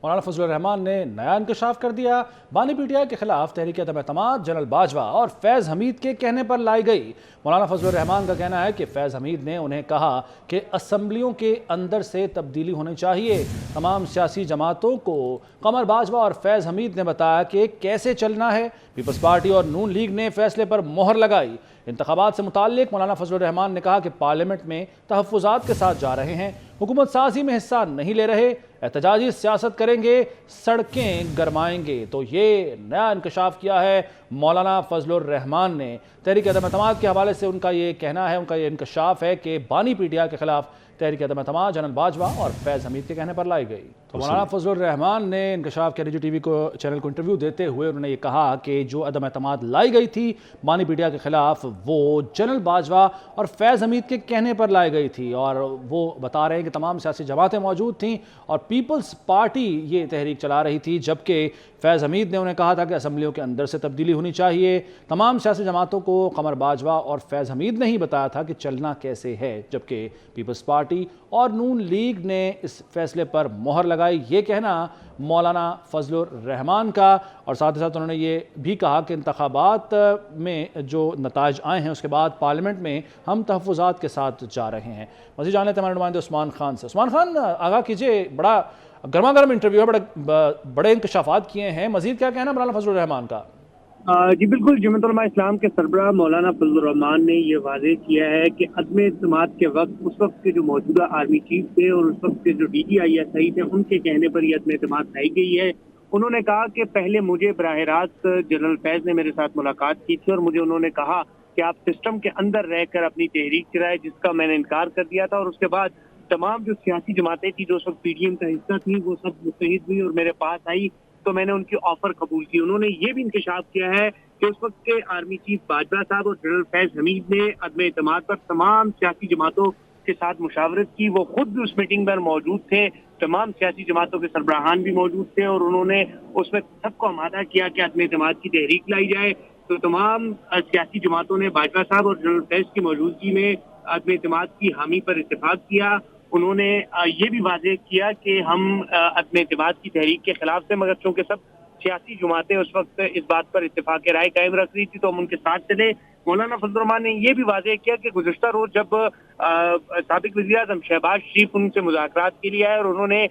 مولانا فضل الرحمان نے نیا انکشاف کر دیا۔ بانی پی ٹی آئی کے خلاف تحریک عدم اعتماد جنرل باجوہ اور فیض حمید کے کہنے پر لائی گئی۔ مولانا فضل الرحمان کا کہنا ہے کہ فیض حمید نے انہیں کہا کہ اسمبلیوں کے اندر سے تبدیلی ہونی چاہیے۔ تمام سیاسی جماعتوں کو قمر باجوہ اور فیض حمید نے بتایا کہ کیسے چلنا ہے۔ پیپلز پارٹی اور نون لیگ نے فیصلے پر مہر لگائی۔ انتخابات سے متعلق مولانا فضل الرحمان نے کہا کہ پارلیمنٹ میں تحفظات کے ساتھ جا رہے ہیں، حکومت سازی میں حصہ نہیں لے رہے، احتجاجی سیاست کریں گے، سڑکیں گرمائیں گے۔ تو یہ نیا انکشاف کیا ہے مولانا فضل الرحمان نے۔ تحریک عدم اعتماد کے حوالے سے ان کا یہ کہنا ہے، ان کا یہ انکشاف ہے کہ بانی پی ٹی آئی کے خلاف تحریک عدم اعتماد جنرل باجوہ اور فیض حمید کے کہنے پر لائی گئی۔ تو مولانا فضل الرحمان نے انکشاف کے نجی ٹی وی چینل کو انٹرویو دیتے ہوئے انہوں نے یہ کہا کہ جو عدم اعتماد لائی گئی تھی بانی پی ٹی آئی کے خلاف وہ جنرل باجوہ اور فیض حمید کے کہنے پر لائی گئی تھی، اور وہ بتا رہے ہیں کہ تمام سیاسی جماعتیں موجود تھیں اور پیپلز پارٹی یہ تحریک چلا رہی تھی، جبکہ فیض حمید نے انہیں کہا تھا کہ اسمبلیوں کے اندر سے تبدیلی ہونی چاہیے۔ تمام سیاسی جماعتوں کو قمر باجوہ اور فیض حمید نے ہی بتایا تھا کہ چلنا کیسے ہے، جبکہ پیپلز پارٹی اور نون لیگ نے اس فیصلے پر مہر لگائی۔ یہ کہنا مولانا فضل الرحمان کا، اور ساتھ ہی ساتھ انہوں نے یہ بھی کہا کہ انتخابات میں جو نتائج آئے ہیں اس کے بعد پارلیمنٹ میں ہم تحفظات کے ساتھ جا رہے ہیں۔ مزید جان لیتے ہیں ہمارے نمائندے عثمان خان سے۔ عثمان خان، آگاہ کیجئے، بڑا گرما گرم انٹرویو ہے، بڑے انکشافات کیے ہیں، مزید کیا کہنا مولانا فضل الرحمان کا؟ جی بالکل، جمعیت علماء اسلام کے سربراہ مولانا فضل الرحمان نے یہ واضح کیا ہے کہ عدم اعتماد کے وقت اس وقت کے جو موجودہ آرمی چیف تھے اور اس وقت کے جو D G I S I تھے ان کے کہنے پر یہ عدم اعتماد لائی گئی ہے۔ انہوں نے کہا کہ پہلے مجھے براہ راست جنرل فیض نے میرے ساتھ ملاقات کی تھی اور مجھے انہوں نے کہا کہ آپ سسٹم کے اندر رہ کر اپنی تحریک چلائے، جس کا میں نے انکار کر دیا تھا، اور اس کے بعد تمام جو سیاسی جماعتیں تھیں جو اس وقت پی ڈی ایم کا حصہ تھیں وہ سب متحد ہوئی اور میرے پاس آئی تو میں نے ان کی آفر قبول کی۔ انہوں نے یہ بھی انکشاف کیا ہے کہ اس وقت کے آرمی چیف باجوہ صاحب اور جنرل فیض حمید نے عدم اعتماد پر تمام سیاسی جماعتوں کے ساتھ مشاورت کی، وہ خود بھی اس میٹنگ پر موجود تھے، تمام سیاسی جماعتوں کے سربراہان بھی موجود تھے، اور انہوں نے اس میں سب کو آمادہ کیا کہ عدم اعتماد کی تحریک لائی جائے۔ تو تمام سیاسی جماعتوں نے باجوہ صاحب اور جنرل فیض کی موجودگی میں عدم اعتماد کی حامی پر اتفاق کیا۔ انہوں نے یہ بھی واضح کیا کہ ہم عدم اعتماد کی تحریک کے خلاف تھے، مگر چونکہ سب سیاسی جماعتیں اس وقت اس بات پر اتفاق رائے قائم رکھ رہی تھی تو ہم ان کے ساتھ چلے۔ مولانا فضل الرحمان نے یہ بھی واضح کیا کہ گزشتہ روز جب سابق وزیر اعظم شہباز شریف ان سے مذاکرات کے لیے آئے اور انہوں نے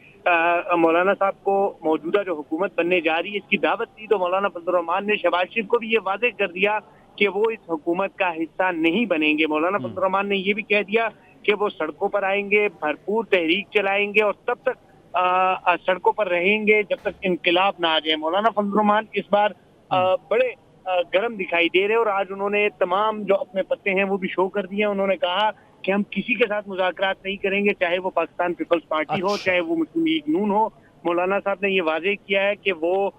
مولانا صاحب کو موجودہ جو حکومت بننے جا رہی ہے اس کی دعوت دی، تو مولانا فضل الرحمان نے شہباز شریف کو بھی یہ واضح کر دیا کہ وہ اس حکومت کا حصہ نہیں بنیں گے۔ مولانا فضل الرحمان نے یہ بھی کہہ دیا کہ وہ سڑکوں پر آئیں گے، بھرپور تحریک چلائیں گے اور تب تک سڑکوں پر رہیں گے جب تک انقلاب نہ آ جائے۔ مولانا فضل الرحمان اس بار بڑے گرم دکھائی دے رہے اور آج انہوں نے تمام جو اپنے پتے ہیں وہ بھی شو کر دیے۔ انہوں نے کہا کہ ہم کسی کے ساتھ مذاکرات نہیں کریں گے، چاہے وہ پاکستان پیپلز پارٹی ہو، چاہے وہ مسلم لیگ نون ہو۔ مولانا صاحب نے یہ واضح کیا ہے کہ وہ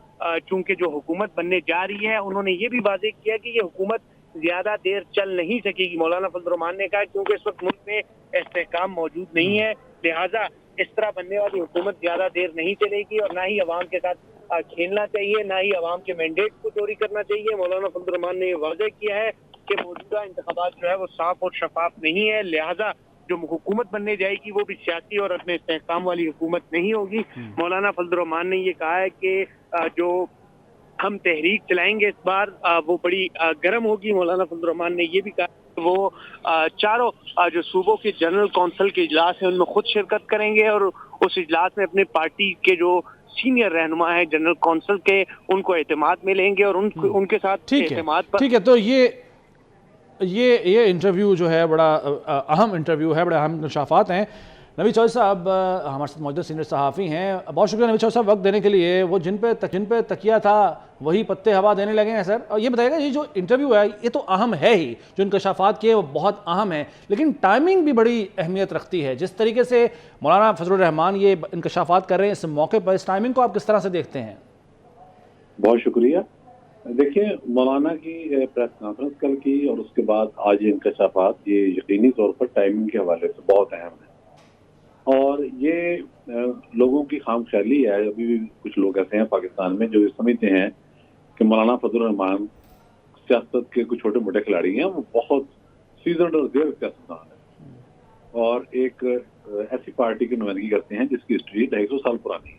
چونکہ جو حکومت بننے جا رہی ہے انہوں نے یہ بھی واضح کیا کہ یہ حکومت زیادہ دیر چل نہیں سکے گی۔ مولانا فضل الرحمان نے کہا کیونکہ اس وقت ملک میں استحکام موجود نہیں ہے، لہٰذا اس طرح بننے والی حکومت زیادہ دیر نہیں چلے گی اور نہ ہی عوام کے ساتھ کھیلنا چاہیے، نہ ہی عوام کے مینڈیٹ کو چوری کرنا چاہیے۔ مولانا فضل الرحمان نے یہ واضح کیا ہے کہ موجودہ انتخابات جو ہے وہ صاف اور شفاف نہیں ہے، لہٰذا جو حکومت بننے جائے گی وہ بھی سیاسی اور اپنے استحکام والی حکومت نہیں ہوگی۔ مولانا فضل الرحمان نے یہ کہا ہے کہ جو ہم تحریک چلائیں گے اس بار وہ بڑی گرم ہوگی۔ مولانا فضل الرحمان نے یہ بھی کہا کہ وہ چاروں جو صوبوں کے جنرل کونسل کے اجلاس ہیں ان میں خود شرکت کریں گے اور اس اجلاس میں اپنے پارٹی کے جو سینئر رہنما ہیں جنرل کونسل کے ان کو اعتماد ملیں گے اور ان کے ساتھ اعتماد پر۔ ٹھیک ہے، تو یہ انٹرویو جو ہے بڑا اہم انٹرویو ہے، بڑے اہم انکشافات ہیں۔ نوید چودھری صاحب ہمارے ساتھ موجود سینئر صحافی ہیں، بہت شکریہ نوید چودھری صاحب وقت دینے کے لیے۔ وہ جن پہ تکیہ تھا وہی پتے ہوا دینے لگے ہیں سر، اور یہ بتائیے گا یہ جو انٹرویو ہے یہ تو اہم ہے ہی، جو انکشافات کیے وہ بہت اہم ہیں، لیکن ٹائمنگ بھی بڑی اہمیت رکھتی ہے۔ جس طریقے سے مولانا فضل الرحمان یہ انکشافات کر رہے ہیں اس موقع پر، اس ٹائمنگ کو آپ کس طرح سے دیکھتے ہیں؟ بہت شکریہ۔ دیکھیں، مولانا کی پریس کانفرنس کل کی اور اس کے بعد آج یہ انکشافات یہ یقینی طور پر ٹائمنگ کے حوالے سے بہت اہم ہے، اور یہ لوگوں کی خام خیالی ہے۔ ابھی بھی کچھ لوگ ایسے ہیں پاکستان میں جو سمجھتے ہیں کہ مولانا فضل الرحمان سیاست کے کچھ چھوٹے موٹے کھلاڑی ہیں، وہ بہت سیزنڈ اور دیر سیاستدان ہیں اور ایک ایسی پارٹی کی نمائندگی کرتے ہیں جس کی ہسٹری 250 سال پرانی ہے،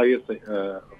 IS